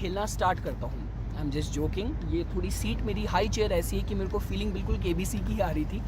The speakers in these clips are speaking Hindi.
खेलना स्टार्ट करता हूँ। I am just joking. ये थोड़ी सीट मेरी हाई चेयर ऐसी है कि मेरे को फीलिंग बिल्कुल केबीसी की आ रही थी।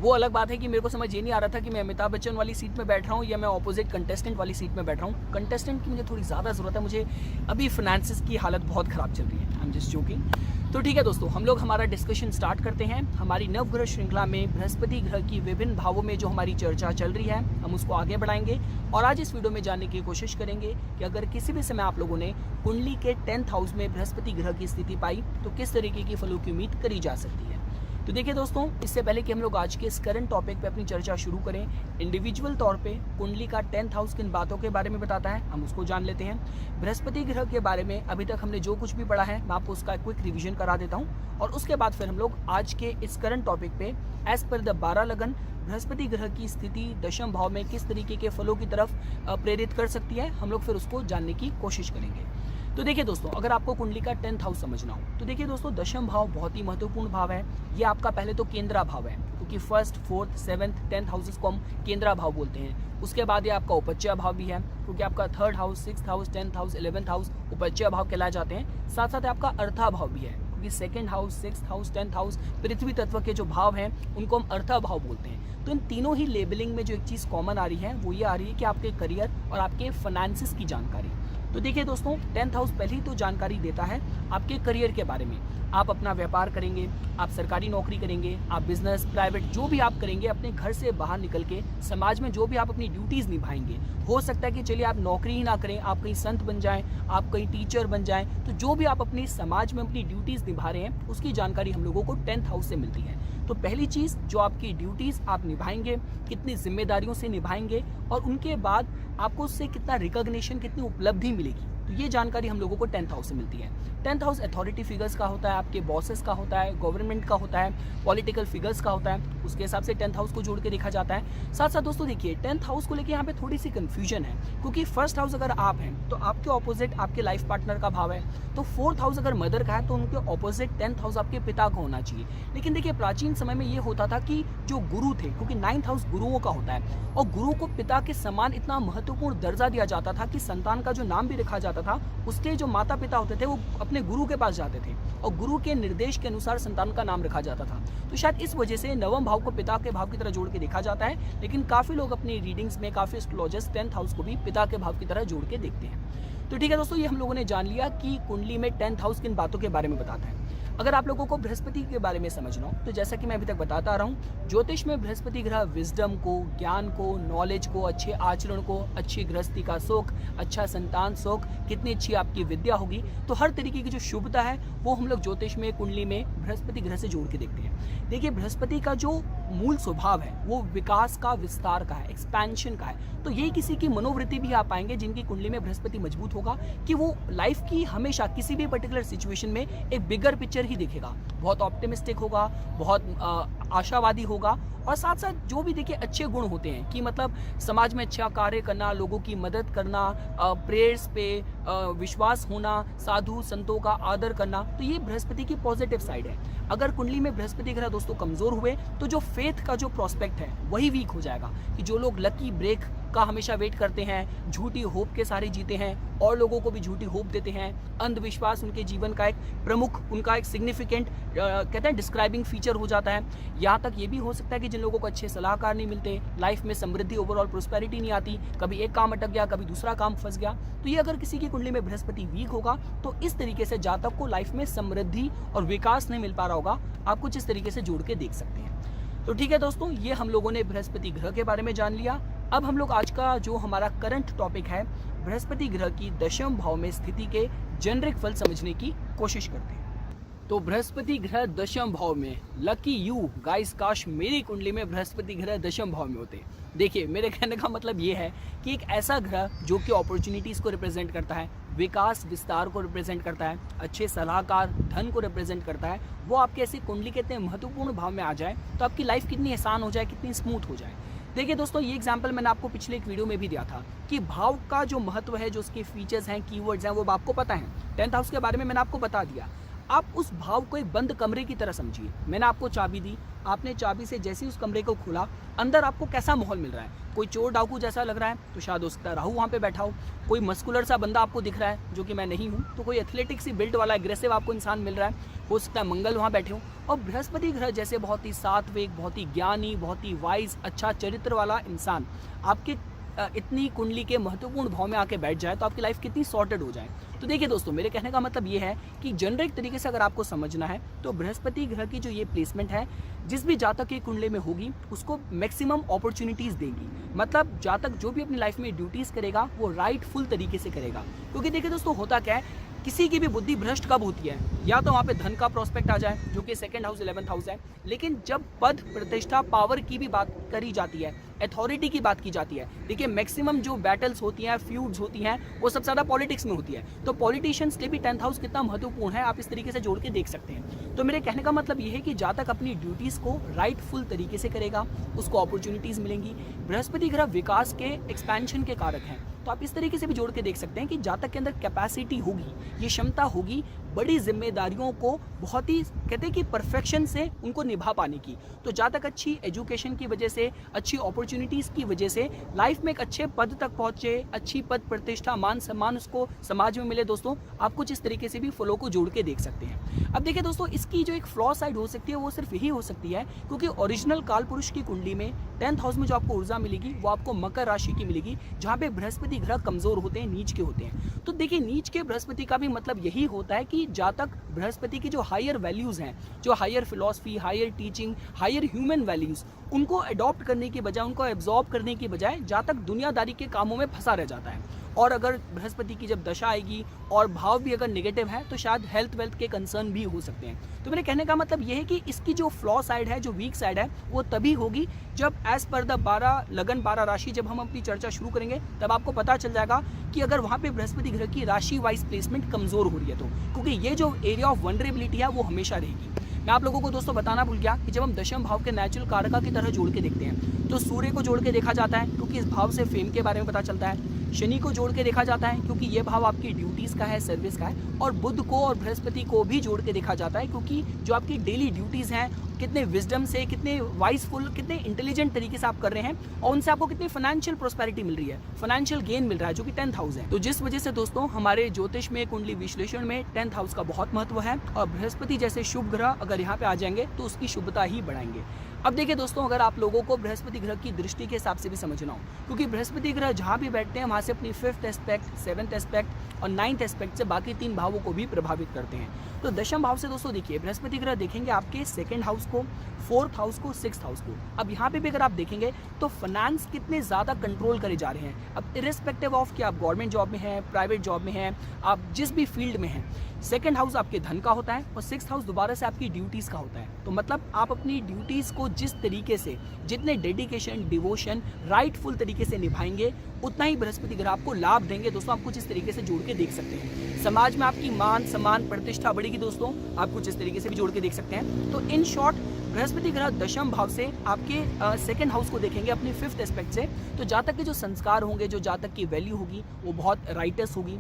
वो अलग बात है कि मेरे को समझ ये नहीं आ रहा था कि मैं अमिताभ बच्चन वाली सीट में बैठ रहा हूँ या मैं ऑपोजिट कंटेस्टेंट वाली सीट में बैठ रहा हूँ। कंटेस्टेंट की मुझे थोड़ी ज़्यादा ज़रूरत है, मुझे अभी फाइनेंसिस की हालत बहुत ख़राब चल रही है। I am just joking. तो ठीक है दोस्तों, हम लोग हमारा डिस्कशन स्टार्ट करते हैं। हमारी नवग्रह श्रृंखला में बृहस्पति ग्रह की विभिन्न भावों में जो हमारी चर्चा चल रही है, हम उसको आगे बढ़ाएंगे और आज इस वीडियो में जानने की कोशिश करेंगे कि अगर किसी भी समय आप लोगों ने कुंडली के 10th हाउस में बृहस्पति ग्रह की स्थिति पाई तो किस तरीके की फलों की उम्मीद करी जा सकती है। तो देखिए दोस्तों, इससे पहले कि हम लोग आज के इस करंट टॉपिक पे अपनी चर्चा शुरू करें, इंडिविजुअल तौर पे कुंडली का 10th हाउस किन बातों के बारे में बताता है, हम उसको जान लेते हैं। बृहस्पति ग्रह के बारे में अभी तक हमने जो कुछ भी पढ़ा है, मैं आपको उसका क्विक रिवीजन करा देता हूँ और उसके बाद फिर हम लोग आज के इस करंट टॉपिक पे एज पर द 12 लगन बृहस्पति ग्रह की स्थिति दशम भाव में किस तरीके के फलों की तरफ प्रेरित कर सकती है, हम लोग फिर उसको जानने की कोशिश करेंगे। तो देखिए दोस्तों, अगर आपको कुंडली का 10th हाउस समझना हो तो देखिए दोस्तों, दशम भाव बहुत ही महत्वपूर्ण भाव है। ये आपका पहले तो केंद्रा भाव है, क्योंकि 1st, 4th, 7th, 10th houses को हम केंद्रा भाव बोलते हैं। उसके बाद ये आपका उपज्या भाव भी है, क्योंकि आपका 3rd house, 6th house, 10th house, 11th house उपज्या भाव कहलाए जाते हैं। साथ साथ आपका अर्था भाव भी है, क्योंकि 2nd house, 6th house, 10th house पृथ्वी तत्व के जो भाव हैं उनको हम अर्था भाव बोलते हैं। तो इन तीनों ही लेबलिंग में जो एक चीज़ कॉमन आ रही है वो ये आ रही है कि आपके करियर और आपके फाइनेंसिस की जानकारी। तो देखिए दोस्तों, 10th हाउस पहले ही तो जानकारी देता है आपके करियर के बारे में। आप अपना व्यापार करेंगे, आप सरकारी नौकरी करेंगे, आप बिजनेस, प्राइवेट जो भी आप करेंगे, अपने घर से बाहर निकल के समाज में जो भी आप अपनी ड्यूटीज़ निभाएंगे, हो सकता है कि चलिए आप नौकरी ही ना करें, आप कहीं संत बन जाएं, आप कहीं टीचर बन जाएं, तो जो भी आप अपने समाज में अपनी ड्यूटीज़ निभा रहे हैं उसकी जानकारी हम लोगों को 10th हाउस से मिलती है। तो पहली चीज़, जो आपकी ड्यूटीज़ आप निभाएंगे, कितनी जिम्मेदारियों से निभाएंगे और उनके बाद आपको उससे कितना रिकॉग्निशन, कितनी उपलब्धि मिलेगी, तो ये जानकारी हम लोगों को 10th हाउस से मिलती है। 10th हाउस अथॉरिटी फिगर्स का होता है, आपके बॉसेस का होता है, गवर्नमेंट का होता है, पॉलिटिकल फिगर्स का होता है, उसके हिसाब से 10th हाउस को जोड़ के देखा जाता है। साथ साथ दोस्तों देखिए, 10th हाउस को लेके यहाँ पे थोड़ी सी कंफ्यूजन है, क्योंकि 1st हाउस अगर आप हैं तो आपके ऑपोजिट आपके लाइफ पार्टनर का भाव है, तो 4th हाउस अगर मदर का है तो उनके ऑपोजिट 10th हाउस आपके पिता का होना चाहिए। लेकिन देखिए, प्राचीन समय में ये होता था कि जो गुरु थे, क्योंकि 9th हाउस गुरुओं का होता है और गुरु को पिता के समान इतना महत्वपूर्ण दर्जा दिया जाता था कि संतान का जो नाम भी रखा जाता था, उसके जो माता पिता होते थे वो अपने गुरु के पास जाते थे और गुरु के निर्देश के अनुसार संतान का नाम रखा जाता था। तो शायद इस वजह से नवम भाव को पिता के भाव की तरह जोड़ के देखा जाता है, लेकिन काफ़ी लोग अपनी रीडिंग्स में, काफ़ी एस्ट्रोलॉजर्स 10th हाउस को भी पिता के भाव की तरह जोड़ के देखते हैं। तो ठीक है दोस्तों, ये हम लोगों ने जान लिया कि कुंडली में 10th हाउस किन बातों के बारे में बताता है। अगर आप लोगों को बृहस्पति के बारे में समझना हो तो जैसा कि मैं अभी तक बताता आ रहा हूँ, ज्योतिष में बृहस्पति ग्रह विजडम को, ज्ञान को, नॉलेज को, अच्छे आचरण को, अच्छी गृहस्थी का सुख, अच्छा संतान सुख, कितनी अच्छी आपकी विद्या होगी, तो हर तरीके की जो शुभता है वो हम लोग ज्योतिष में, कुंडली में बृहस्पति ग्रह से जोड़ के देखते हैं। देखिए, बृहस्पति का जो मूल स्वभाव है वो विकास का, विस्तार का है, एक्सपेंशन का है। तो यही किसी की मनोवृत्ति भी आप पाएंगे जिनकी कुंडली में बृहस्पति मजबूत होगा कि वो लाइफ की हमेशा किसी भी पर्टिकुलर सिचुएशन में एक बिगर पिक्चर ही देखेगा, बहुत ऑप्टिमिस्टिक होगा, बहुत आशावादी होगा और साथ साथ जो भी देखिए अच्छे गुण होते हैं कि मतलब समाज में अच्छा कार्य करना, लोगों की मदद करना, प्रेयर्स पे विश्वास होना, साधु संतों का आदर करना, तो ये बृहस्पति की पॉजिटिव साइड है। अगर कुंडली में बृहस्पति ग्रह दोस्तों कमजोर हुए तो जो फेथ का जो प्रोस्पेक्ट है वही वीक हो जाएगा, कि जो लोग लकी ब्रेक का हमेशा वेट करते हैं, झूठी होप के सारे जीते हैं और लोगों को भी झूठी होप देते हैं, अंधविश्वास उनके जीवन का एक प्रमुख, उनका एक सिग्निफिकेंट कहते हैं डिस्क्राइबिंग फीचर हो जाता है। यहाँ तक ये भी हो सकता है कि जिन लोगों को अच्छे सलाहकार नहीं मिलते, लाइफ में समृद्धि, ओवरऑल प्रोस्पेरिटी नहीं आती, कभी एक काम अटक गया, कभी दूसरा काम फंस गया, तो ये अगर किसी की कुंडली में बृहस्पति वीक होगा तो इस तरीके से जातक को लाइफ में समृद्धि और विकास नहीं मिल पा रहा होगा। आप कुछ इस तरीके से जोड़ के देख सकते हैं। तो ठीक है दोस्तों, ये हम लोगों ने बृहस्पति ग्रह के बारे में जान लिया। अब हम लोग आज का जो हमारा करंट टॉपिक है, बृहस्पति ग्रह की दशम भाव में स्थिति के जेनरिक फल समझने की कोशिश करते हैं। तो बृहस्पति ग्रह दशम भाव में, लकी यू गाइस, काश मेरी कुंडली में बृहस्पति ग्रह दशम भाव में होते। देखिए, मेरे कहने का मतलब ये है कि एक ऐसा ग्रह जो कि अपॉर्चुनिटीज़ को रिप्रेजेंट करता है, विकास विस्तार को रिप्रेजेंट करता है, अच्छे सलाहकार, धन को रिप्रेजेंट करता है, वो आपके ऐसी कुंडली के इतने महत्वपूर्ण भाव में आ जाए तो आपकी लाइफ कितनी आसान हो जाए, कितनी स्मूथ हो जाए। देखिए दोस्तों, ये एग्जाम्पल मैंने आपको पिछले एक वीडियो में भी दिया था कि भाव का जो महत्व है, जो उसके फीचर्स हैं, कीवर्ड्स हैं, वो आपको पता है। 10th हाउस के बारे में मैंने आपको बता दिया। आप उस भाव को एक बंद कमरे की तरह समझिए। मैंने आपको चाबी दी, आपने चाबी से जैसे ही उस कमरे को खोला, अंदर आपको कैसा माहौल मिल रहा है? कोई चोर डाकू जैसा लग रहा है तो शायद हो सकता है राहु वहाँ पे बैठा हो। कोई मस्कुलर सा बंदा आपको दिख रहा है जो कि मैं नहीं हूँ, तो कोई एथलेटिक सी बिल्ड वाला एग्रेसिव आपको इंसान मिल रहा है, हो सकता है मंगल वहाँ बैठे हो। और बृहस्पति ग्रह जैसे बहुत ही सात्विक, बहुत ही ज्ञानी, बहुत ही वाइज, अच्छा चरित्र वाला इंसान आपके इतनी कुंडली के महत्वपूर्ण भाव में आके बैठ जाए तो आपकी लाइफ कितनी सॉर्टेड हो जाए। तो देखिए दोस्तों, मेरे कहने का मतलब ये है कि जेनरिक तरीके से अगर आपको समझना है तो बृहस्पति ग्रह की जो ये प्लेसमेंट है, जिस भी जातक की कुंडली में होगी उसको मैक्सिमम अपॉर्चुनिटीज़ देगी। मतलब जातक जो भी अपनी लाइफ में ड्यूटीज़ करेगा वो राइटफुल तरीके से करेगा। क्योंकि देखिए दोस्तों, होता क्या है, किसी की भी बुद्धि भ्रष्ट कब होती है? या तो वहाँ पे धन का प्रोस्पेक्ट आ जाए जो कि सेकंड हाउस 11th हाउस है। लेकिन जब पद, प्रतिष्ठा, पावर की भी बात करी जाती है, अथॉरिटी की बात की जाती है, देखिए मैक्सिमम जो बैटल्स होती हैं, फ्यूड्स होती हैं, वो सबसे ज़्यादा पॉलिटिक्स में होती है। तो पॉलिटिशियंस के भी 10th हाउस कितना महत्वपूर्ण है, आप इस तरीके से जोड़ के देख सकते हैं। तो मेरे कहने का मतलब ये है कि जातक अपनी ड्यूटीज़ को राइटफुल तरीके से करेगा, उसको अपॉर्चुनिटीज़ मिलेंगी। बृहस्पति ग्रह विकास के, एक्सपेंशन के कारक हैं। तो आप इस तरीके से भी जोड़ के देख सकते हैं कि जातक के अंदर कैपेसिटी होगी, ये क्षमता होगी बड़ी जिम्मेदारियों को बहुत ही कहते हैं कि परफेक्शन से उनको निभा पाने की। तो जातक अच्छी एजुकेशन की वजह से, अच्छी अपॉर्चुनिटीज़ की वजह से लाइफ में एक अच्छे पद तक पहुँचे, अच्छी पद, प्रतिष्ठा, मान सम्मान उसको समाज में मिले। दोस्तों, आप कुछ इस तरीके से भी फ्लो को जोड़ के देख सकते हैं। अब देखिए दोस्तों, इसकी जो एक फ्लॉ साइड हो सकती है वो सिर्फ यही हो सकती है क्योंकि ओरिजिनल काल पुरुष की कुंडली में 10th हाउस में जो आपको ऊर्जा मिलेगी वो आपको मकर राशि की मिलेगी, जहाँ पे बृहस्पति ग्रह कमजोर होते हैं, नीच के होते हैं। तो देखिए, नीच के बृहस्पति का भी मतलब यही होता है कि जातक बृहस्पति की जो हायर वैल्यूज हैं, जो higher philosophy, higher teaching, higher human values, उनको अडॉप्ट करने की बजाय, उनको एब्जॉर्ब करने की बजाय जातक दुनियादारी के कामों में फंसा रह जाता है। और अगर बृहस्पति की जब दशा आएगी और भाव भी अगर नेगेटिव है तो शायद हेल्थ वेल्थ के कंसर्न भी हो सकते हैं। तो मेरे कहने का मतलब यह है कि इसकी जो फ्लॉ साइड है, जो वीक साइड है, वो तभी होगी जब एज पर द 12 लगन 12 राशि, जब हम अपनी चर्चा शुरू करेंगे तब आपको पता चल जाएगा कि अगर वहाँ पे बृहस्पति ग्रह की राशि वाइज प्लेसमेंट कमजोर हो रही है तो, क्योंकि ये जो एरिया ऑफ वनरेबिलिटी है वो हमेशा रहेगी। मैं आप लोगों को दोस्तों बताना भूल गया कि जब हम दशम भाव के नेचुरल कारका की तरह जोड़ के देखते हैं तो सूर्य को जोड़ के देखा जाता है क्योंकि इस भाव से फेम के बारे में पता चलता है। शनि को जोड़ के देखा जाता है क्योंकि ये भाव आपकी ड्यूटीज़ का है, सर्विस का है। और बुध को और बृहस्पति को भी जोड़ के देखा जाता है क्योंकि जो आपकी डेली ड्यूटीज़ हैं, कितने विजडम से, कितने वाइजफुल, कितने इंटेलिजेंट तरीके से आप कर रहे हैं और उनसे आपको कितनी फाइनेंशियल प्रोस्पेरिटी मिल रही है, फाइनेंशियल गेन मिल रहा है, जो कि 10th हाउस है। तो जिस वजह से दोस्तों हमारे ज्योतिष में, कुंडली विश्लेषण में 10th हाउस का बहुत महत्व है और बृहस्पति जैसे शुभ ग्रह अगर यहाँ पे आ जाएंगे तो उसकी शुभता ही बढ़ाएंगे। अब देखिए दोस्तों, अगर आप लोगों को बृहस्पति ग्रह की दृष्टि के हिसाब से भी समझना हो, क्योंकि बृहस्पति ग्रह जहाँ भी बैठते हैं वहाँ से अपनी 5th एस्पेक्ट, 7th एस्पेक्ट और 9th एस्पेक्ट से बाकी 3 भावों को भी प्रभावित करते हैं। तो दशम भाव से दोस्तों देखिए, बृहस्पति ग्रह देखेंगे आपके 2nd हाउस को, 4th हाउस को, 6th हाउस को। अब यहाँ पे भी अगर आप देखेंगे तो फाइनेंस कितने ज़्यादा कंट्रोल करे जा रहे हैं। अब इरिस्पेक्टिव ऑफ कि आप गवर्नमेंट जॉब में हैं, प्राइवेट जॉब में हैं, आप जिस भी फील्ड में हैं, 2nd हाउस आपके धन का होता है और 6th हाउस दोबारा से आपकी ड्यूटीज़ का होता है। तो मतलब आप अपनी ड्यूटीज़ को जिस तरीके से, जितने डेडिकेशन, डिवोशन, राइटफुल तरीके से निभाएंगे, उतना ही बृहस्पति ग्रह आपको लाभ देंगे। दोस्तों, आप कुछ इस तरीके से जोड़ के देख सकते हैं। समाज में आपकी मान, सम्मान, प्रतिष्ठा बढ़ेगी। दोस्तों, आप कुछ इस तरीके से भी जोड़ के देख सकते हैं। तो इन शॉर्ट, बृहस्पति ग्रह दशम भाव से आपके 2nd हाउस को देखेंगे अपने 5th एस्पेक्ट से, तो जातक के जो संस्कार होंगे, जो जातक की वैल्यू होगी वो बहुत राइटस होगी,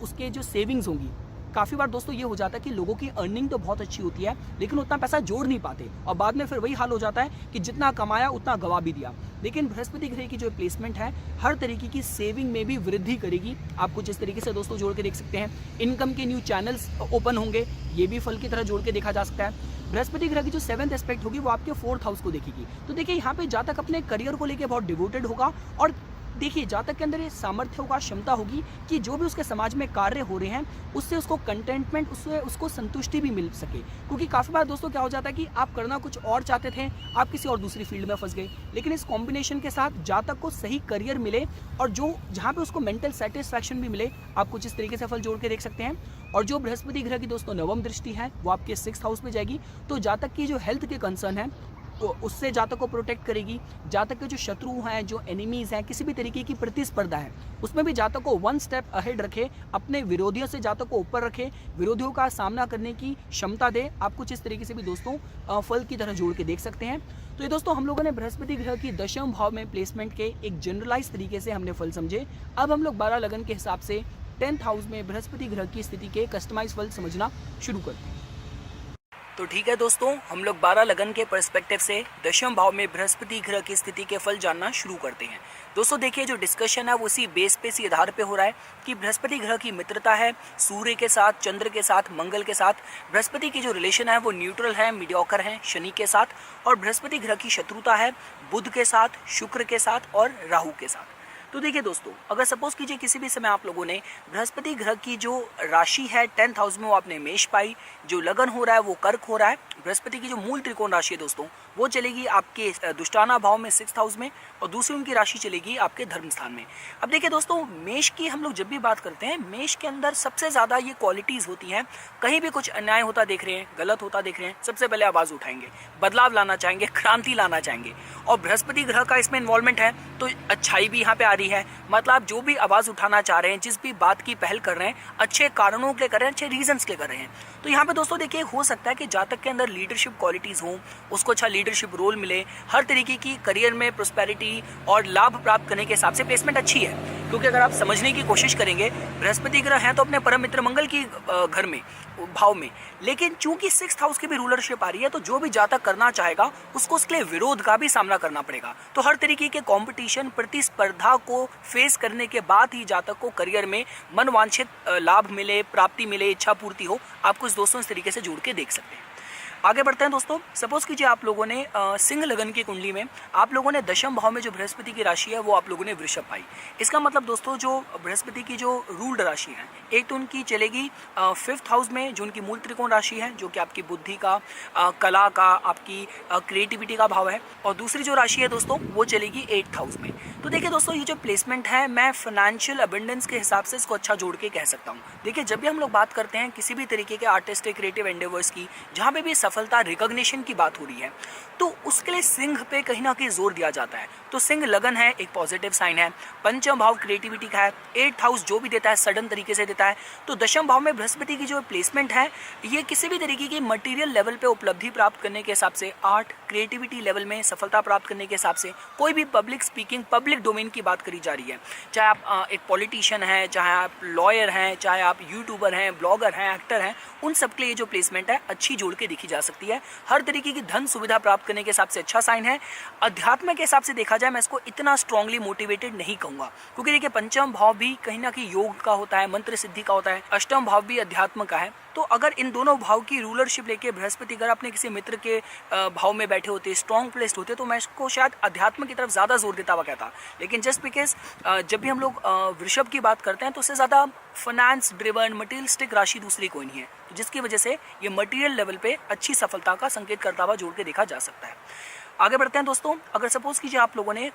उसके जो सेविंग्स होंगी। काफ़ी बार दोस्तों ये हो जाता है कि लोगों की अर्निंग तो बहुत अच्छी होती है लेकिन उतना पैसा जोड़ नहीं पाते और बाद में फिर वही हाल हो जाता है कि जितना कमाया उतना गवा भी दिया। लेकिन बृहस्पति ग्रह की जो प्लेसमेंट है हर तरीके की सेविंग में भी वृद्धि करेगी। आप कुछ इस तरीके से दोस्तों जोड़ के देख सकते हैं। इनकम के न्यू चैनल्स ओपन होंगे, ये भी फल की तरह जोड़ के देखा जा सकता है। बृहस्पति ग्रह की जो 7th एस्पेक्ट होगी वो आपके 4th हाउस को देखेगी। तो देखिए, यहाँ पे जातक अपने करियर को लेकर बहुत डिवोटेड होगा और देखिए जातक के अंदर ये सामर्थ्य होगा, क्षमता होगी कि जो भी उसके समाज में कार्य हो रहे हैं उससे उसको कंटेंटमेंट, उससे उसको संतुष्टि भी मिल सके। क्योंकि काफ़ी बार दोस्तों क्या हो जाता है कि आप करना कुछ और चाहते थे, आप किसी और दूसरी फील्ड में फंस गए, लेकिन इस कॉम्बिनेशन के साथ जातक को सही करियर मिले और जो जहाँ पे उसको मेंटल सेटिस्फैक्शन भी मिले, आप कुछ इस तरीके से फल जोड़ के देख सकते हैं। और जो बृहस्पति ग्रह की दोस्तों 9वीं दृष्टि है वो आपके 6th हाउस में जाएगी, तो जातक की जो हेल्थ के कंसर्न है तो उससे जातक को प्रोटेक्ट करेगी। जातक के जो शत्रु हैं, जो एनिमीज़ हैं, किसी भी तरीके की प्रतिस्पर्धा है उसमें भी जातक को 1 स्टेप अहेड रखे, अपने विरोधियों से जातक को ऊपर रखे, विरोधियों का सामना करने की क्षमता दे। आप कुछ इस तरीके से भी दोस्तों फल की तरह जोड़ के देख सकते हैं। तो ये दोस्तों हम लोगों ने बृहस्पति ग्रह की दशम भाव में प्लेसमेंट के एक जनरलाइज तरीके से हमने फल समझे। अब हम लोग 12 लगन के हिसाब से 10th हाउस में बृहस्पति ग्रह की स्थिति के कस्टमाइज फल समझना शुरू करते हैं। तो ठीक है दोस्तों, हम लोग 12 लगन के पर्सपेक्टिव से दशम भाव में बृहस्पति ग्रह की स्थिति के फल जानना शुरू करते हैं। दोस्तों देखिए, जो डिस्कशन है वो उसी बेस पे इसी आधार पे हो रहा है कि बृहस्पति ग्रह की मित्रता है सूर्य के साथ, चंद्र के साथ, मंगल के साथ। बृहस्पति की जो रिलेशन है वो न्यूट्रल है, मीडियोकर है शनि के साथ, और बृहस्पति ग्रह की शत्रुता है बुध के साथ, शुक्र के साथ और राहु के साथ। तो देखिए दोस्तों, अगर सपोज कीजिए किसी भी समय आप लोगों ने बृहस्पति ग्रह की जो राशि है 10th हाउस में वो आपने मेष पाई, जो लगन हो रहा है वो कर्क हो रहा है। बृहस्पति की जो मूल त्रिकोण राशि है दोस्तों वो चलेगी आपके दुष्टाना भाव में 6th हाउस में, और दूसरी उनकी राशि चलेगी आपके धर्म स्थान में। अब देखिए दोस्तों, मेष की हम लोग जब भी बात करते हैं, मेष के अंदर सबसे ज़्यादा ये क्वालिटीज़ होती हैं। कहीं भी कुछ अन्याय होता देख रहे हैं, गलत होता देख रहे हैं, सबसे पहले आवाज़ उठाएंगे, बदलाव लाना चाहेंगे, क्रांति लाना चाहेंगे। और बृहस्पति ग्रह का इसमें इन्वॉल्वमेंट है तो अच्छाई भी यहाँ पे आ रही है। मतलब जो भी आवाज़ उठाना चाह रहे हैं, जिस भी बात की पहल कर रहे हैं, अच्छे कारणों के लिए कर रहे हैं, अच्छे रीजंस के कर रहे हैं। तो यहाँ पे दोस्तों देखिए, हो सकता है कि जातक के अंदर लीडरशिप क्वालिटीज़ हों, उसको अच्छा लीडरशिप रोल मिले, हर तरीके की करियर में प्रोस्पेरिटी और लाभ प्राप्त करने के हिसाब से प्लेसमेंट अच्छी है। क्योंकि अगर आप समझने की कोशिश करेंगे, बृहस्पति ग्रह हैं तो अपने परम मित्र मंगल की घर में, भाव में, लेकिन चूंकि 6th हाउस की भी रूलरशिप आ रही है तो जो भी जातक करना चाहेगा उसको उसके लिए विरोध का भी सामना करना पड़ेगा। तो हर तरीके के कंपटीशन, प्रतिस्पर्धा को फेस करने के बाद ही जातक को करियर में मनवांछित लाभ मिले, प्राप्ति मिले, इच्छा पूर्ति हो। आप कुछ दोस्तों इस तरीके से जोड़ के देख सकते हैं। आगे बढ़ते हैं दोस्तों। सपोज कीजिए आप लोगों ने सिंह लगन की कुंडली में आप लोगों ने दशम भाव में जो बृहस्पति की राशि है वो आप लोगों ने वृषभ पाई। इसका मतलब दोस्तों, जो बृहस्पति की जो रूल्ड राशि है, एक तो उनकी चलेगी 5th हाउस में जो उनकी मूल त्रिकोण राशि है, जो कि आपकी बुद्धि का, कला का, आपकी क्रिएटिविटी का भाव है, और दूसरी जो राशि है दोस्तों वो चलेगी 8th हाउस में। तो देखिए दोस्तों, ये जो प्लेसमेंट है, मैं फाइनेंशियल अबंडेंस के हिसाब से इसको अच्छा जोड़ के कह सकता हूँ। देखिए, जब भी हम लोग बात करते हैं किसी भी तरीके के आर्टिस्टिक क्रिएटिव एंडेवर्स की, जहाँ पे भी सफलता, रिकॉग्निशन की बात हो रही है, तो उसके लिए सिंह पे कहीं ना कहीं जोर दिया जाता है। तो सिंह लगन है, एक पॉजिटिव साइन है। पंचम भाव क्रिएटिविटी का है। 8th हाउस जो भी देता है सडन तरीके से देता है। तो दशम भाव में बृहस्पति की जो प्लेसमेंट है, ये किसी भी तरीके की मटेरियल लेवल पे उपलब्धि प्राप्त करने के हिसाब से, आर्ट, क्रिएटिविटी लेवल में सफलता प्राप्त करने के हिसाब से, कोई भी पब्लिक स्पीकिंग, पब्लिक डोमेन की बात करी जा रही है, चाहे आप एक पॉलिटिशियन हैं, चाहे आप लॉयर हैं, चाहे आप यूट्यूबर हैं, ब्लॉगर हैं, एक्टर हैं, उन सब के लिए जो प्लेसमेंट है अच्छी जोड़ के देखी जा सकती है। हर तरीके की धन सुविधा प्राप्त करने के हिसाब से अच्छा साइन है। अध्यात्म के हिसाब से देखा जाए, मैं इसको इतना स्ट्रांगली मोटिवेटेड नहीं कहूँगा, क्योंकि देखिए पंचम भाव भी कहीं ना कहीं योग का होता है, मंत्र सिद्धि का होता है, अष्टम भाव भी अध्यात्म का है। तो अगर इन दोनों भाव की रूलरशिप लेके बृहस्पति अगर अपने किसी मित्र के भाव में बैठे होते, स्ट्रॉन्ग प्लेस्ड होते, तो मैं इसको शायद अध्यात्म की तरफ ज़्यादा जोर देता हुआ कहता। लेकिन जस्ट बिकॉज जब भी हम लोग वृषभ की बात करते हैं तो उससे ज़्यादा फाइनेंस ड्रिवन मटेरियलिस्टिक राशि दूसरी कोई नहीं है, जिसकी वजह से ये मटेरियल लेवल पे अच्छी सफलता का संकेत करता हुआ जोड़ के देखा जा सकता है। आगे बढ़ते हैं दोस्तों। अगर सपोज कीजिए आप लोगों ने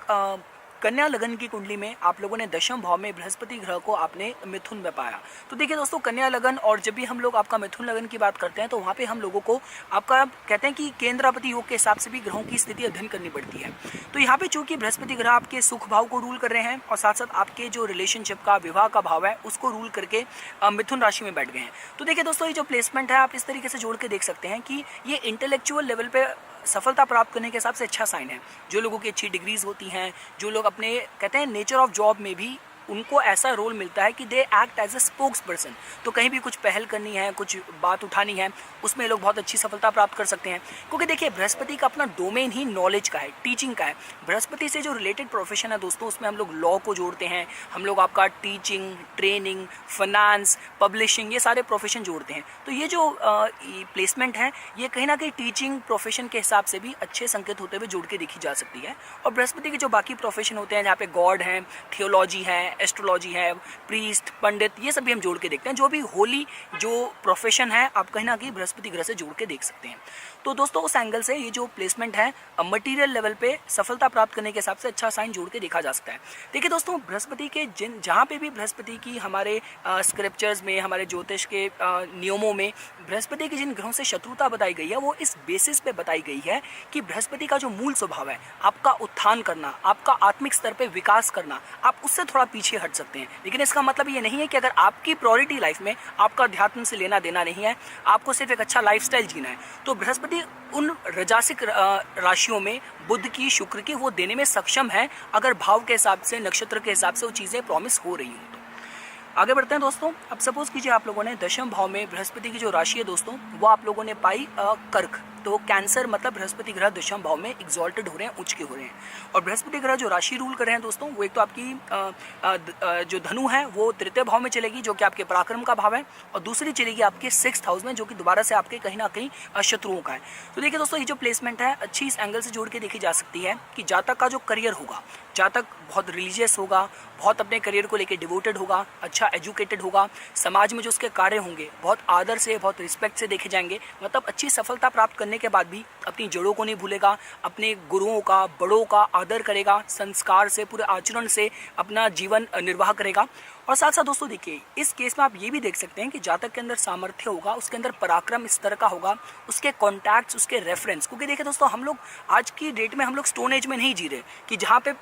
कन्या लगन की कुंडली में आप लोगों ने दशम भाव में बृहस्पति ग्रह को आपने मिथुन में पाया। तो देखिए दोस्तों, कन्या लगन, और जब भी हम लोग आपका मिथुन लगन की बात करते हैं तो वहाँ पे हम लोगों को आपका कहते हैं कि केंद्रापति योग के हिसाब से भी ग्रहों की स्थिति अध्ययन करनी पड़ती है। तो यहाँ पे चूंकि बृहस्पति ग्रह आपके सुख भाव को रूल कर रहे हैं और साथ साथ आपके जो रिलेशनशिप का, विवाह का भाव है उसको रूल करके मिथुन राशि में बैठ गए हैं। तो देखिए दोस्तों, ये जो प्लेसमेंट है आप इस तरीके से जोड़ के देख सकते हैं कि ये इंटेलेक्चुअल लेवल पे सफलता प्राप्त करने के हिसाब से अच्छा साइन है। जो लोगों की अच्छी डिग्रीज होती हैं, जो लोग अपने कहते हैं नेचर ऑफ जॉब में भी उनको ऐसा रोल मिलता है कि they act as a spokesperson. तो कहीं भी कुछ पहल करनी है, कुछ बात उठानी है, उसमें लोग बहुत अच्छी सफलता प्राप्त कर सकते हैं। क्योंकि देखिए बृहस्पति का अपना डोमेन ही नॉलेज का है, टीचिंग का है। बृहस्पति से जो रिलेटेड प्रोफेशन है दोस्तों, उसमें हम लोग लॉ को जोड़ते हैं, हम लोग आपका टीचिंग, ट्रेनिंग, फाइनेंस, पब्लिशिंग, ये सारे प्रोफेशन जोड़ते हैं। तो ये जो प्लेसमेंट है, ये कहीं ना कहीं टीचिंग प्रोफेशन के हिसाब से भी अच्छे संकेत होते हुए जोड़ के देखी जा सकती है। और बृहस्पति के जो बाकी प्रोफेशन होते हैं, जहाँ पे गॉड है, थियोलॉजी है, एस्ट्रोलॉजी है, प्रीस्ट, पंडित, ये सब भी हम जोड़ के देखते हैं। जो भी होली जो प्रोफेशन है, आप कहीं ना कहीं बृहस्पति ग्रह से जोड़ के देख सकते हैं। तो दोस्तों उस एंगल से ये जो प्लेसमेंट है मटेरियल लेवल पे सफलता प्राप्त करने के हिसाब से अच्छा साइन जोड़ के देखा जा सकता है। देखिए दोस्तों, बृहस्पति के जहाँ पे भी बृहस्पति की हमारे स्क्रिप्चर्स में, हमारे ज्योतिष के नियमों में बृहस्पति की जिन ग्रहों से शत्रुता बताई गई है, वो इस बेसिस पे बताई गई है कि बृहस्पति का जो मूल स्वभाव है, आपका उत्थान करना, आपका आत्मिक स्तर पे विकास करना, आप उससे थोड़ा पीछे हट सकते हैं। लेकिन इसका मतलब ये नहीं है कि अगर आपकी प्रायोरिटी लाइफ में आपका अध्यात्म से लेना देना नहीं है, आपको सिर्फ एक अच्छा लाइफस्टाइल जीना है, तो बृहस्पति उन रजासिक राशियों में बुध की, शुक्र की, वो देने में सक्षम है, अगर भाव के हिसाब से, नक्षत्र के हिसाब से वो चीज़ें प्रॉमिस हो रही हों तो। आगे बढ़ते हैं दोस्तों। अब सपोज कीजिए आप लोगों ने दशम भाव में बृहस्पति की जो राशि है दोस्तों वो आप लोगों ने पाई कर्क। तो कैंसर मतलब बृहस्पति ग्रह दशम भाव में एग्जॉल्टेड हो रहे हैं, उच्च के हो रहे हैं। और बृहस्पति ग्रह जो राशि रूल कर रहे हैं दोस्तों वो एक तो आपकी जो धनु है वो तृतीय भाव में चलेगी जो कि आपके पराक्रम का भाव है, और दूसरी चलेगी आपके 6th हाउस में जो कि दोबारा से आपके कहीं ना कहीं शत्रुओं का है। तो देखिए दोस्तों ये जो प्लेसमेंट है अच्छी इस एंगल से जोड़ के देखी जा सकती है कि जातक का जो करियर होगा, जातक बहुत रिलीजियस होगा, बहुत अपने करियर को लेकर डिवोटेड होगा, अच्छा एजुकेटेड होगा, समाज में जो उसके कार्य होंगे बहुत आदर से बहुत रिस्पेक्ट से देखे जाएंगे, मतलब अच्छी सफलता प्राप्त करने के बाद भी अपनी जड़ों को नहीं भूलेगा, अपने गुरुओं का बड़ों का आदर करेगा, संस्कार से पूरे आचरण से अपना जीवन निर्वाह करेगा। और साथ साथ दोस्तों देखिए इस केस में आप ये भी देख सकते हैं कि जातक के अंदर सामर्थ्य होगा, उसके अंदर पराक्रम इस तरह का होगा, उसके कॉन्टैक्ट्स, उसके रेफरेंस, क्योंकि देखिए दोस्तों हम लोग आज की डेट में हम लोग स्टोन एज में नहीं जी रहे कि जहाँ पे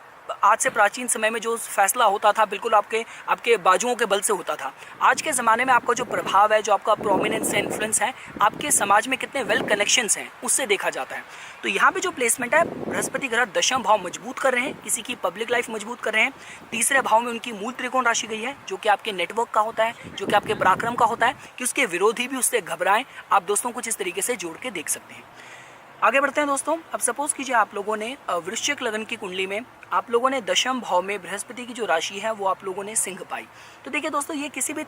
आज से प्राचीन समय में जो फैसला होता था बिल्कुल आपके बाजुओं के बल से होता था। आज के ज़माने में आपका जो प्रभाव है, जो आपका प्रोमिनेंस है, इन्फ्लुएंस है, आपके समाज में कितने वेल कनेक्शंस हैं उससे देखा जाता है। तो यहाँ पे जो प्लेसमेंट है बृहस्पति ग्रह दशम भाव मजबूत कर रहे हैं, किसी की पब्लिक लाइफ मजबूत कर रहे हैं। तीसरे भाव में उनकी मूल त्रिकोण राशि गई है जो कि आपके नेटवर्क का होता है, जो कि आपके पराक्रम का होता है कि उसके विरोधी भी उससे घबराएं। आप दोस्तों कुछ इस तरीके से जोड़ के देख सकते हैं। आगे बढ़ते हैं दोस्तों। अब सपोज कीजिए आप लोगों ने वृश्चिक लगन की कुंडली में आप लोगों ने दशम भाव में बृहस्पति की जो राशि है वो आप लोगों ने सिंह पाई। तो देखिए दोस्तों ये किसी भी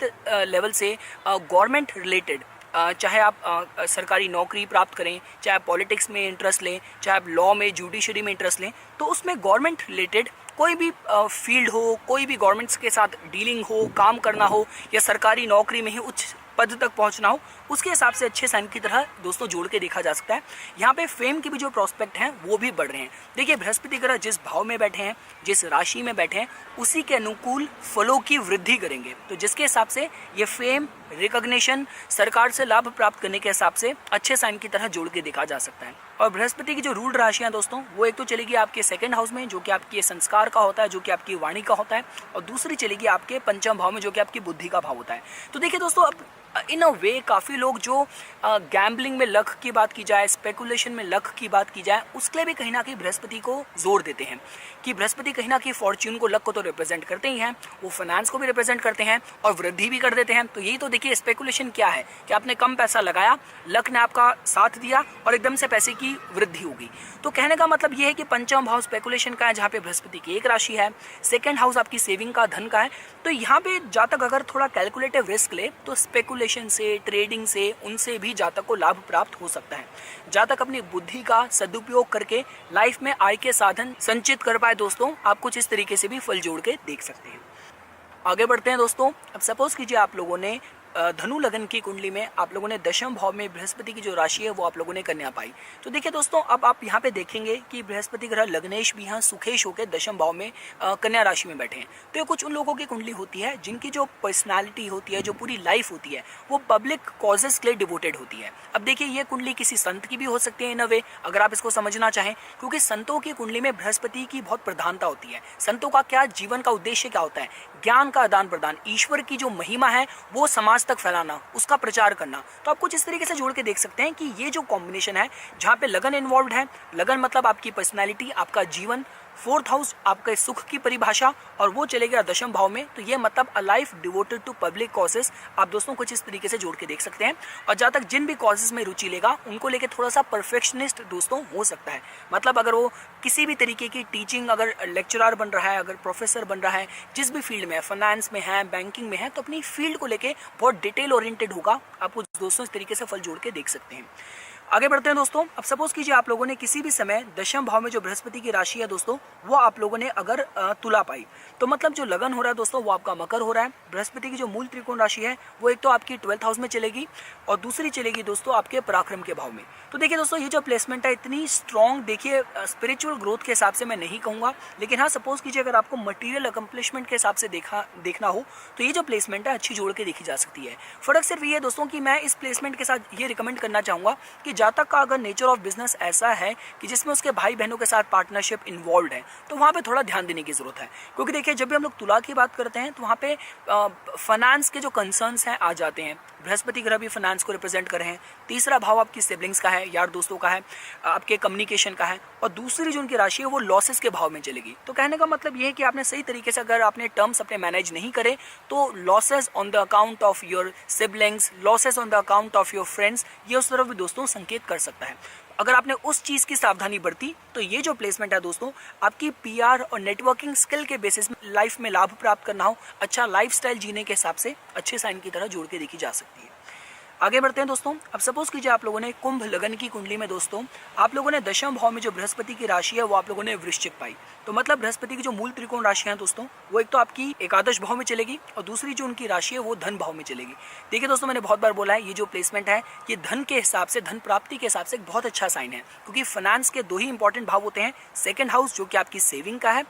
लेवल से गवर्नमेंट रिलेटेड, चाहे आप सरकारी नौकरी प्राप्त करें, चाहे आप पॉलिटिक्स में इंटरेस्ट लें, चाहे आप लॉ में जुडिशरी में इंटरेस्ट लें, तो उसमें गवर्नमेंट रिलेटेड कोई भी फील्ड हो, कोई भी गवर्नमेंट्स के साथ डीलिंग हो, काम करना हो, या सरकारी नौकरी में ही उच्च पद तक पहुंचना हो, उसके हिसाब से अच्छे साइन की तरह दोस्तों जोड़ के देखा जा सकता है। यहाँ पे फेम की भी जो प्रोस्पेक्ट हैं वो भी बढ़ रहे हैं। देखिए बृहस्पति ग्रह जिस भाव में बैठे हैं, जिस राशि में बैठे हैं, उसी के अनुकूल फलों की वृद्धि करेंगे। तो जिसके हिसाब से ये फेम, रिकॉग्निशन, सरकार से लाभ प्राप्त करने के हिसाब से अच्छे साइन की तरह जोड़ के देखा जा सकता है। और बृहस्पति की जो रूल राशियां दोस्तों वो एक तो चलेगी आपके 2nd हाउस में जो कि आपके संस्कार का होता है, जो कि आपकी वाणी का होता है, और दूसरी चलेगी आपके 5th भाव में जो कि आपकी बुद्धि का भाव होता है। तो देखिए दोस्तों अब इन अ वे काफ़ी लोग जो गैम्बलिंग में लक की बात की जाए, स्पेकुलेशन में लक की बात की जाए, उसके लिए भी कहीं ना कहीं बृहस्पति को जोर देते हैं कि बृहस्पति कहीं ना कहीं फॉर्च्यून को, लक को तो रिप्रेजेंट करते ही हैं, वो फाइनेंस को भी रिप्रेजेंट करते हैं और वृद्धि भी कर देते हैं। तो यही तो देखिए स्पेकुलेशन क्या है कि आपने कम पैसा लगाया, लक ने आपका साथ दिया और एकदम से पैसे की वृद्धि होगी। तो कहने का मतलब ये है कि 5वां भाव स्पेकुलेशन का है जहाँ पे बृहस्पति की एक राशि है, 2nd हाउस आपकी सेविंग का, धन का है। तो यहाँ पे जातक अगर थोड़ा कैलकुलेटिव रिस्क ले तो स्पेकुलेशन से, ट्रेडिंग से, उनसे भी जातक को लाभ प्राप्त हो सकता है। जातक अपनी बुद्धि का सदुपयोग करके लाइफ में आय के साधन संचित कर पाए दोस्तों, आप कुछ इस तरीके से भी फल जोड़ के देख सकते हैं। आगे बढ़ते हैं दोस्तों। अब सपोज कीजिए आप लोगों ने धनु लगन की कुंडली में आप लोगों ने दशम भाव में बृहस्पति की जो राशि है वो आप लोगों ने कन्या पाई। तो देखिए दोस्तों अब आप यहाँ पे देखेंगे कि बृहस्पति ग्रह लग्नेश भी यहाँ सुखेश होकर दशम भाव में कन्या राशि में बैठे हैं। तो ये कुछ उन लोगों की कुंडली होती है जिनकी जो पर्सनालिटी होती है, जो पूरी लाइफ होती है, वो पब्लिक कॉजेस के लिए डिवोटेड होती है। अब देखिए ये कुंडली किसी संत की भी हो सकती है इन अ वे, अगर आप इसको समझना चाहें, क्योंकि संतों की कुंडली में बृहस्पति की बहुत प्रधानता होती है। संतों का क्या जीवन का उद्देश्य क्या होता है? ज्ञान का आदान प्रदान, ईश्वर की जो महिमा है वो समाज तक फैलाना, उसका प्रचार करना। तो आप कुछ इस तरीके से जोड़ के देख सकते हैं कि ये जो कॉम्बिनेशन है जहाँ पे लगन इन्वॉल्व है, लगन मतलब आपकी पर्सनैलिटी, आपका जीवन, 4th हाउस आपके सुख की परिभाषा, और वो चलेगा दशम भाव में। तो ये मतलब a life devoted to public causes, आप दोस्तों कुछ इस तरीके से जोड़ के देख सकते हैं। और जहाँ तक जिन भी कॉजेस में रुचि लेगा उनको लेके थोड़ा सा परफेक्शनिस्ट दोस्तों हो सकता है। मतलब अगर वो किसी भी तरीके की टीचिंग, अगर लेक्चरर बन रहा है, अगर प्रोफेसर बन रहा है, जिस भी फील्ड में है, फाइनेंस में है, बैंकिंग में है, तो अपनी फील्ड को लेके बहुत डिटेल ओरिएंटेड होगा। आप कुछ दोस्तों इस तरीके से फल जोड़ के देख सकते हैं। आगे बढ़ते हैं दोस्तों। अब सपोज कीजिए आप लोगों ने किसी भी समय दशम भाव में जो बृहस्पति की राशि है दोस्तों वो आप लोगों ने अगर तुला पाई, तो मतलब जो लगन हो रहा है दोस्तों वो आपका मकर हो रहा है। बृहस्पति की जो मूल त्रिकोण राशि है वो एक तो आपकी 12th हाउस में चलेगी और दूसरी चलेगी दोस्तों आपके पराक्रम के भाव में। तो देखिए दोस्तों ये जो प्लेसमेंट है इतनी स्ट्रॉन्ग, देखिए स्पिरिचुअल ग्रोथ के हिसाब से मैं नहीं कहूँगा, लेकिन हाँ सपोज कीजिए अगर आपको मटीरियल अकम्पलिशमेंट के हिसाब से देखना हो तो ये जो प्लेसमेंट है अच्छी जोड़ के देखी जा सकती है। फर्क सिर्फ ये है दोस्तों कि मैं इस प्लेसमेंट के साथ ये रिकमेंड करना चाहूँगा कि जातक का अगर नेचर ऑफ बिजनेस ऐसा है कि जिसमें उसके भाई बहनों के साथ पार्टनरशिप इन्वॉल्व है, तो वहाँ पे थोड़ा ध्यान देने की जरूरत है। क्योंकि देखिए जब भी हम लोग तुला की बात करते हैं तो वहाँ पे फाइनेंस के जो कंसर्न्स हैं आ जाते हैं। बृहस्पति ग्रह भी फाइनेंस को रिप्रेजेंट कर रहे हैं। तीसरा भाव आपकी सिबलिंग्स का है, यार दोस्तों का है, आपके कम्युनिकेशन का है, और दूसरी जो उनकी राशि है वो लॉसेस के भाव में चलेगी। तो कहने का मतलब ये है कि आपने सही तरीके से अगर आपने टर्म्स अपने मैनेज नहीं करे तो losses on the account of your siblings, losses on the account of your friends, ये उस तरफ भी दोस्तों संकेत कर सकता है। अगर आपने उस चीज़ की सावधानी बरती तो ये जो प्लेसमेंट है दोस्तों, आपकी पीआर और नेटवर्किंग स्किल के बेसिस में लाइफ में लाभ प्राप्त करना हो, अच्छा लाइफस्टाइल जीने के हिसाब से अच्छे साइन की तरह जोड़ के देखी जा सकती है। आगे बढ़ते हैं दोस्तों। अब सपोज कीजिए आप लोगों ने कुंभ लगन की कुंडली में दोस्तों आप लोगों ने दशम भाव में जो बृहस्पति की राशि है वो आप लोगों ने वृश्चिक पाई। तो मतलब बृहस्पति की जो मूल त्रिकोण राशि है दोस्तों वो एक तो आपकी एकादश भाव में चलेगी और दूसरी जो उनकी राशि है वो धन भाव में चलेगी। देखिए दोस्तों मैंने बहुत बार बोला है ये जो प्लेसमेंट है ये धन के हिसाब से, धन प्राप्ति के हिसाब से एक बहुत अच्छा साइन है। क्योंकि फाइनेंस के 2 ही इंपॉर्टेंट भाव होते हैं, सेकेंड हाउस जो कि आपकी सेविंग का है,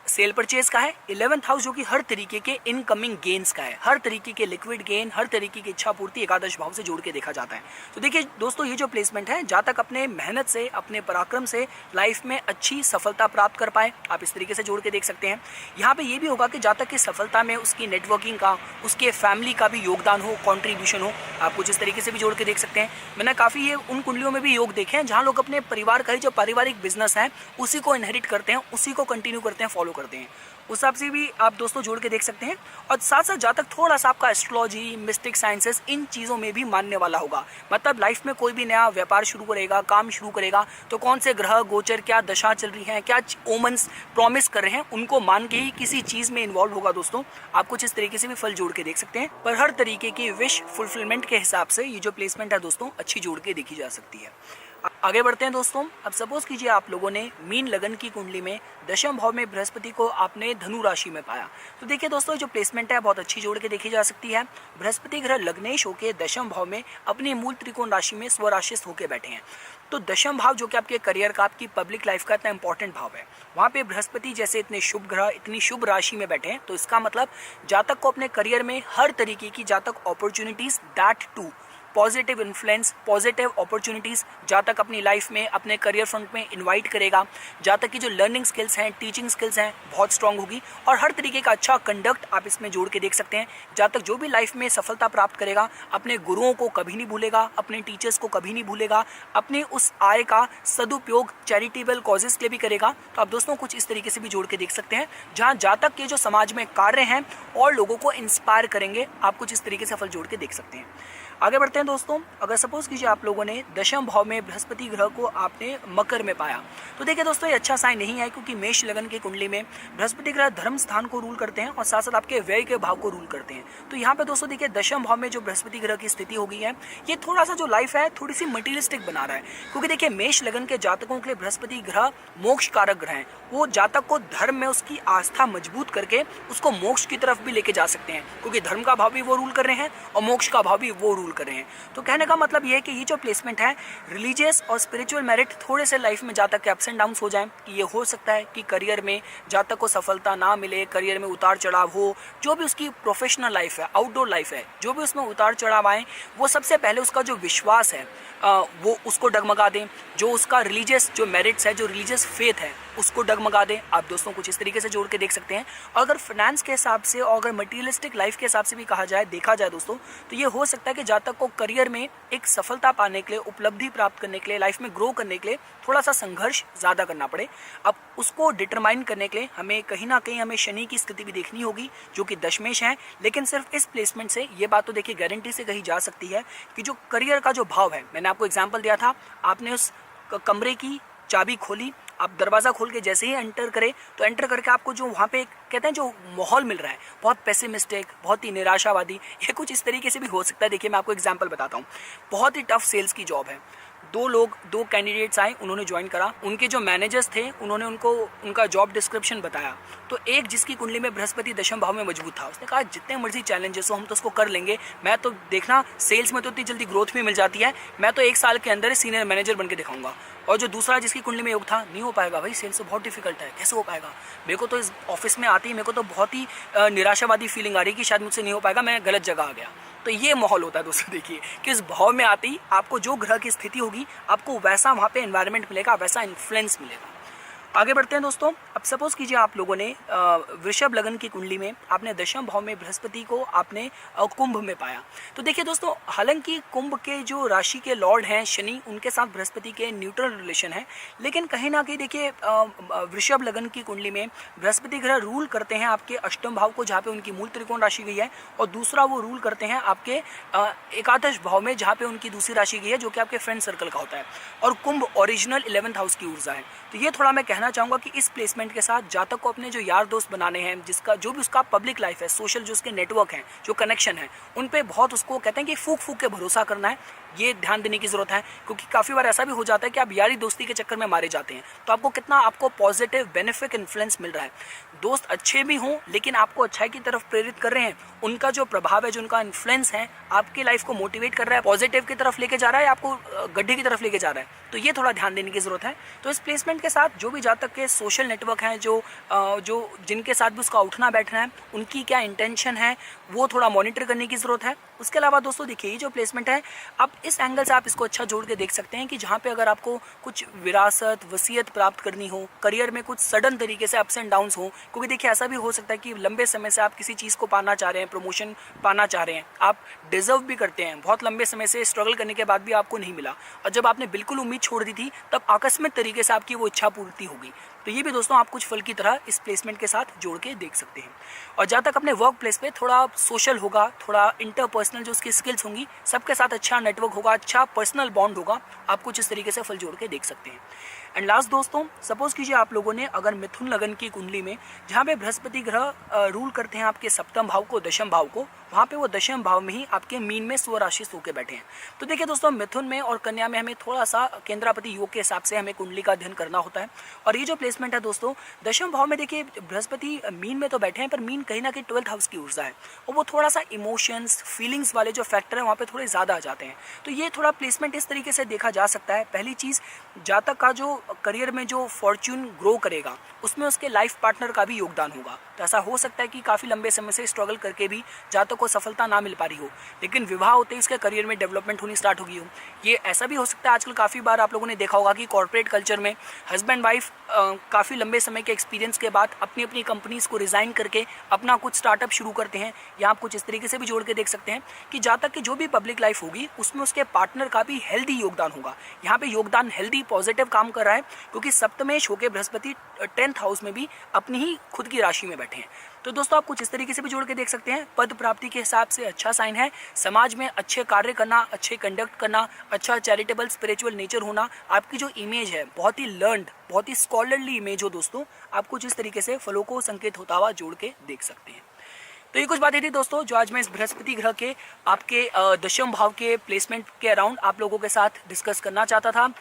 सेल परचेज का है, 11th हाउस जो कि हर तरीके के इनकमिंग गेन्स का है, हर तरीके के लिक्विड गेन, हर तरीके की इच्छा पूर्ति एकादश भाव से जोड़ के देखा जाता है। तो देखिए दोस्तों ये जो प्लेसमेंट है जातक अपने मेहनत से, अपने पराक्रम से लाइफ में अच्छी सफलता प्राप्त कर पाए, आप इस तरीके से जोड़ के देख सकते हैं। यहाँ पे ये भी होगा कि जातक की सफलता में उसकी नेटवर्किंग का, उसके फैमिली का भी योगदान हो, कॉन्ट्रीब्यूशन हो, आप कुछ इस तरीके से भी जोड़ के देख सकते हैं। मैंने काफ़ी ये उन कुंडलियों में भी योग देखे हैं जहाँ लोग अपने परिवार का ही जो पारिवारिक बिजनेस है उसी को इनहेरिट करते हैं, उसी को कंटिन्यू करते हैं, फॉलो करते हैं। उस हिसाब से भी आप दोस्तों जोड़ के देख सकते हैं। और साथ साथ जातक थोड़ा सा आपका एस्ट्रोलॉजी, मिस्टिक साइंसेस, इन चीज़ों में भी मानने वाला होगा। मतलब लाइफ में कोई भी नया व्यापार शुरू करेगा, काम शुरू करेगा, तो कौन से ग्रह गोचर, क्या दशा चल रही है, क्या ओमन्स प्रॉमिस कर रहे हैं, उनको मान के ही किसी चीज़ में इन्वॉल्व होगा दोस्तों। आप कुछ इस तरीके से भी फल जोड़ के देख सकते हैं। पर हर तरीके की विश फुलफिलमेंट के हिसाब से ये जो प्लेसमेंट है दोस्तों अच्छी जोड़ के देखी जा सकती है। आगे बढ़ते हैं दोस्तों। अब सपोज कीजिए आप लोगों ने मीन लगन की कुंडली में दशम भाव में बृहस्पति को आपने धनु राशि में पाया। तो देखिए दोस्तों जो प्लेसमेंट है बहुत अच्छी जोड़ के देखी जा सकती है। बृहस्पति ग्रह लग्नेश होकर दशम भाव में अपनी मूल त्रिकोण राशि में स्वराशिस्थ होकर बैठे हैं। तो दशम भाव जो कि आपके करियर का, आपकी पब्लिक लाइफ का इतना इंपॉर्टेंट भाव है, वहाँ पे बृहस्पति जैसे इतने शुभ ग्रह इतनी शुभ राशि में बैठे हैं। तो इसका मतलब जातक को अपने करियर में हर तरीके की जातक opportunities, that to positive influence, positive opportunities जातक अपनी लाइफ में, अपने करियर फ्रंट में इनवाइट करेगा। जातक की जो लर्निंग स्किल्स हैं, टीचिंग स्किल्स हैं, बहुत स्ट्रांग होगी और हर तरीके का अच्छा कंडक्ट आप इसमें जोड़ के देख सकते हैं। जातक जो भी लाइफ में सफलता प्राप्त करेगा अपने गुरुओं को कभी नहीं भूलेगा, अपने टीचर्स को कभी नहीं भूलेगा, अपने उस आय का सदुपयोग चैरिटेबल कॉजेज के लिए भी करेगा। तो आप दोस्तों कुछ इस तरीके से भी जोड़ के देख सकते हैं जहाँ जातक के जो समाज में कार्य हैं और लोगों को इंस्पायर करेंगे। आप कुछ इस तरीके से फल जोड़ के देख सकते हैं। आगे बढ़ते हैं दोस्तों। अगर सपोज कीजिए आप लोगों ने दशम भाव में बृहस्पति ग्रह को आपने मकर में पाया, तो देखिए दोस्तों ये अच्छा साइन नहीं है, क्योंकि मेष लगन की कुंडली में बृहस्पति ग्रह धर्म स्थान को रूल करते हैं और साथ साथ आपके व्यय के भाव को रूल करते हैं। तो यहाँ पे दोस्तों देखिए दशम भाव में जो बृहस्पति ग्रह की स्थिति हो गई है ये थोड़ा सा जो लाइफ है थोड़ी सी मटीरियलिस्टिक बना रहा है। क्योंकि देखिए मेष लगन के जातकों के लिए बृहस्पति ग्रह मोक्ष कारक ग्रह है। वो जातक को धर्म में उसकी आस्था मजबूत करके उसको मोक्ष की तरफ भी लेके जा सकते हैं, क्योंकि धर्म का भाव भी वो रूल कर रहे हैं और मोक्ष का भाव भी वो रूल कर रहे हैं। तो कहने का मतलब ये है कि ये जो प्लेसमेंट है रिलीजियस और स्पिरिचुअल मेरिट थोड़े से लाइफ में जातक के अप्स एंड डाउन्स हो जाएं, कि ये हो सकता है कि करियर में जातक को सफलता ना मिले, करियर में उतार चढ़ाव हो, जो भी उसकी प्रोफेशनल लाइफ है, आउटडोर लाइफ है, जो भी उसमें उतार चढ़ाव आए वो सबसे पहले उसका जो विश्वास है वो उसको डगमगा दें, जो उसका रिलीजियस जो मेरिट्स है, जो रिलीजियस फेथ है उसको डगमगा दें। आप दोस्तों कुछ इस तरीके से जोड़ के देख सकते हैं। और अगर फाइनेंस के हिसाब से और अगर मटीरियलिस्टिक लाइफ के हिसाब से भी कहा जाए, देखा जाए दोस्तों, तो ये हो सकता है कि जातक को करियर में एक सफलता पाने के लिए, उपलब्धि प्राप्त करने के लिए, लाइफ में ग्रो करने के लिए थोड़ा सा संघर्ष ज़्यादा करना पड़े। अब उसको डिटरमाइन करने के लिए हमें कहीं ना कहीं हमें शनि की स्थिति भी देखनी होगी जो कि दशमेश है। लेकिन सिर्फ इस प्लेसमेंट से ये बात तो देखिए गारंटी से कही जा सकती है कि जो करियर का जो भाव है, मैंने आपको एग्जाम्पल दिया था, आपने उस कमरे की चाबी खोली, आप दरवाज़ा खोल के जैसे ही एंटर करें तो एंटर करके आपको जो वहाँ पे कहते हैं जो माहौल मिल रहा है बहुत पेसिमिस्टिक, बहुत ही निराशावादी, ये कुछ इस तरीके से भी हो सकता है। देखिए मैं आपको एग्जांपल बताता हूँ। बहुत ही टफ सेल्स की जॉब है, दो कैंडिडेट्स आए, उन्होंने ज्वाइन करा, उनके जो मैनेजर्स थे उन्होंने उनको उनका जॉब डिस्क्रिप्शन बताया। तो एक जिसकी कुंडली में बृहस्पति दशम भाव में मजबूत था, उसने कहा जितने मर्जी चैलेंजेस हो हम तो उसको कर लेंगे, मैं तो देखना सेल्स में तो इतनी जल्दी ग्रोथ भी मिल जाती है, मैं तो 1 साल के अंदर सीनियर मैनेजर बन के दिखाऊंगा। और जो दूसरा जिसकी कुंडली में योग था, नहीं हो पाएगा भाई, सेल्स तो बहुत डिफिकल्ट है, कैसे हो पाएगा, मेरे को तो इस ऑफिस में आते ही मेरे को तो बहुत ही निराशावादी फीलिंग आ रही कि शायद मुझसे नहीं हो पाएगा, मैं गलत जगह आ गया। तो ये माहौल होता है दोस्तों, देखिए कि उस भाव में आते ही आपको जो ग्रह की स्थिति होगी आपको वैसा वहाँ पे एनवायरनमेंट मिलेगा, वैसा इन्फ्लुएंस मिलेगा। आगे बढ़ते हैं दोस्तों। अब सपोज कीजिए आप लोगों ने वृषभ लगन की कुंडली में आपने दशम भाव में बृहस्पति को आपने कुंभ में पाया। तो देखिए दोस्तों, हालांकि कुंभ के जो राशि के लॉर्ड हैं शनि, उनके साथ बृहस्पति के न्यूट्रल रिलेशन है, लेकिन कहीं ना कहीं देखिए वृषभ लगन की कुंडली में बृहस्पति ग्रह रूल करते हैं आपके अष्टम भाव को, जहाँ पे उनकी मूल त्रिकोण राशि गई है, और दूसरा वो रूल करते हैं आपके एकादश भाव में, जहाँ पे उनकी दूसरी राशि गई है, जो कि आपके फ्रेंड सर्कल का होता है। और कुंभ ओरिजिनल 11th हाउस की ऊर्जा है। तो ये थोड़ा मैं कहना चाहूँगा कि इस प्लेसमेंट के साथ जातक को अपने जो यार दोस्त बनाने हैं, जिसका जो भी उसका पब्लिक लाइफ है, सोशल जो उसके नेटवर्क हैं, जो कनेक्शन है, उन पे बहुत उसको कहते हैं कि फूक फूक के भरोसा करना है, ये ध्यान देने की जरूरत है। क्योंकि काफ़ी बार ऐसा भी हो जाता है कि आप यारी दोस्ती के चक्कर में मारे जाते हैं, तो आपको कितना आपको पॉजिटिव बेनिफिक इन्फ्लुएंस मिल रहा है। दोस्त अच्छे भी हों लेकिन आपको अच्छाई की तरफ प्रेरित कर रहे हैं, उनका जो प्रभाव है, जो उनका इन्फ्लुएंस है, आपकी लाइफ को मोटिवेट कर रहा है, पॉजिटिव की तरफ लेके जा रहा है, आपको गड्ढे की तरफ लेके जा रहा है, तो ये थोड़ा ध्यान देने की जरूरत है। तो इस प्लेसमेंट के साथ जो भी जातक के सोशल नेटवर्क हैं, जो जिनके साथ भी उसका उठना बैठना है, उनकी क्या इंटेंशन है, वो थोड़ा मॉनिटर करने की जरूरत है। उसके अलावा दोस्तों देखिए, ये जो प्लेसमेंट है, अब इस एंगल से आप इसको अच्छा जोड़ के देख सकते हैं कि जहाँ पे अगर आपको कुछ विरासत, वसीयत प्राप्त करनी हो, करियर में कुछ सडन तरीके से अप्स एंड डाउन्स हो, क्योंकि देखिए ऐसा भी हो सकता है कि लंबे समय से आप किसी चीज़ को पाना चाह रहे हैं, प्रमोशन पाना चाह रहे हैं, आप डिजर्व भी करते हैं, बहुत लंबे समय से स्ट्रगल करने के बाद भी आपको नहीं मिला, और जब आपने बिल्कुल उम्मीद छोड़ दी थी, तब आकस्मिक तरीके से आपकी वो इच्छा पूर्ति होगी। तो ये भी दोस्तों आप कुछ फल की तरह इस प्लेसमेंट के साथ जोड़ के देख सकते हैं। और जहाँ तक अपने वर्क प्लेस पे थोड़ा सोशल होगा, थोड़ा इंटरपर्सनल जो उसकी स्किल्स होंगी, सबके साथ अच्छा नेटवर्क होगा, अच्छा पर्सनल बॉन्ड होगा, आप कुछ इस तरीके से फल जोड़ के देख सकते हैं। एंड लास्ट दोस्तों, सपोज कीजिए आप लोगों ने अगर मिथुन लगन की कुंडली में, जहाँ पे बृहस्पति ग्रह रूल करते हैं आपके सप्तम भाव को, दशम भाव को, वहाँ पे वो दशम भाव में ही आपके मीन में स्वराशि सो के बैठे हैं। तो देखिए दोस्तों, मिथुन में और कन्या में हमें थोड़ा सा केंद्रापति योग के हिसाब से हमें कुंडली का अध्ययन करना होता है। और ये जो प्लेसमेंट है दोस्तों, दशम भाव में देखिए बृहस्पति मीन में तो बैठे हैं, पर मीन कहीं ना कहीं 12th हाउस की ऊर्जा है, और वो थोड़ा सा इमोशंस, फीलिंग्स वाले जो फैक्टर है वहाँ पे थोड़े ज़्यादा आ जाते हैं। तो ये थोड़ा प्लेसमेंट इस तरीके से देखा जा सकता है। पहली चीज़, जातक का जो करियर में जो फॉर्च्यून ग्रो करेगा, उसमें उसके लाइफ पार्टनर का भी योगदान होगा। तो ऐसा हो सकता है कि काफ़ी लंबे समय से स्ट्रगल करके भी जातक को सफलता ना मिल पा रही हो, लेकिन विवाह होते ही उसके करियर में डेवलपमेंट होनी स्टार्ट होगी हो। ये ऐसा भी हो सकता है, आजकल काफ़ी बार आप लोगों ने देखा होगा कि कॉर्पोरेट कल्चर में हस्बैंड वाइफ काफ़ी लंबे समय के एक्सपीरियंस के बाद अपनी अपनी कंपनीज को रिज़ाइन करके अपना कुछ स्टार्टअप शुरू करते हैं। या आप कुछ इस तरीके से भी जोड़ के देख सकते हैं कि जातक की जो भी पब्लिक लाइफ होगी, उसमें उसके पार्टनर का भी हेल्दी योगदान होगा। यहाँ पे योगदान हेल्दी पॉजिटिव काम कर रहा है, क्योंकि सप्तमेश होकर बृहस्पति 10th हाउस में भी अपनी ही खुद की राशि में बैठे हैं। तो दोस्तों आप कुछ इस तरीके से भी जोड़ के देख सकते हैं। पद प्राप्ति के हिसाब से अच्छा साइन है, समाज में अच्छे कार्य करना, अच्छे कंडक्ट करना, अच्छा चैरिटेबल स्पिरिचुअल नेचर होना, आपकी जो इमेज है बहुत ही लर्नड, बहुत ही स्कॉलरली इमेज हो दोस्तों, आप कुछ इस तरीके से फलों को संकेत होता हुआ जोड़ के देख सकते हैं। तो ये कुछ बातें थी दोस्तों, जो आज मैं इस बृहस्पति ग्रह के आपके दशम भाव के प्लेसमेंट के अराउंड आप लोगों के साथ डिस्कस करना चाहता था।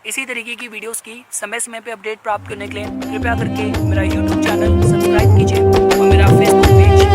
इसी तरीके की वीडियोस की समय समय पे अपडेट प्राप्त करने के लिए कृपया करके मेरा यूट्यूब चैनल सब्सक्राइब कीजिए और मेरा फेसबुक पेज